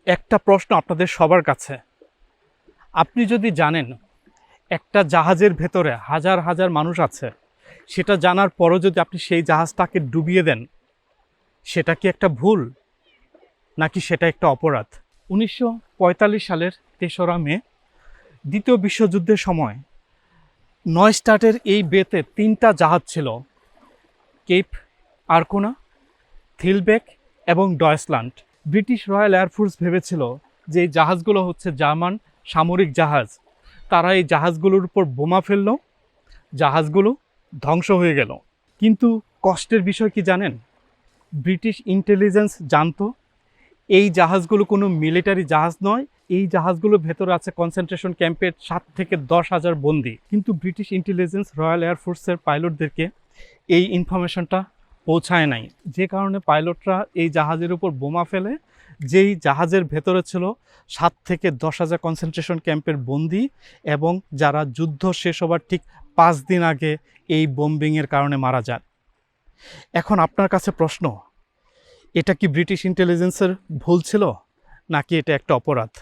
একটা প্রশ্ন আপনাদের সবার কাছে। আপনি যদি জানেন একটা জাহাজের ভেতরে হাজার হাজার মানুষ আছে, সেটা জানার পরও যদি আপনি সেই জাহাজটাকে ডুবিয়ে দেন, সেটা কি একটা ভুল নাকি সেটা একটা অপরাধ? 1945 সালের 3রা মে দ্বিতীয় বিশ্বযুদ্ধের সময় নয়স্টাটের এই বেতে 3টা জাহাজ ছিল, কেপ আরকোনা, থিলবেক এবং ডয়েসল্যান্ড। ব্রিটিশ রয়্যাল এয়ারফোর্স ভেবেছিল যে এই জাহাজগুলো হচ্ছে জার্মান সামরিক জাহাজ। তারা এই জাহাজগুলোর উপর বোমা ফেললো, জাহাজগুলো ধ্বংস হয়ে গেল। কিন্তু কষ্টের বিষয় কি জানেন? ব্রিটিশ ইন্টেলিজেন্স জানতো এই জাহাজগুলো কোনো মিলিটারি জাহাজ নয়, এই জাহাজগুলোর ভেতরে আছে কনসেন্ট্রেশন ক্যাম্পের 7 থেকে 10,000 বন্দী। কিন্তু ব্রিটিশ ইন্টেলিজেন্স রয়্যাল এয়ারফোর্সের পাইলটদেরকে এই ইনফরমেশনটা পৌঁছায় নাই, যে কারণে পাইলটরা এই জাহাজের উপর বোমা ফেলে। যেই জাহাজের ভেতরে ছিল 7 থেকে 10,000 কনসেন্ট্রেশন ক্যাম্পের বন্দী, এবং যারা যুদ্ধ শেষ হবার ঠিক 5 দিন আগে এই বোম্বিংয়ের কারণে মারা যান। এখন আপনার কাছে প্রশ্ন, এটা কি ব্রিটিশ ইন্টেলিজেন্সের ভুল ছিল নাকি এটা একটা অপরাধ?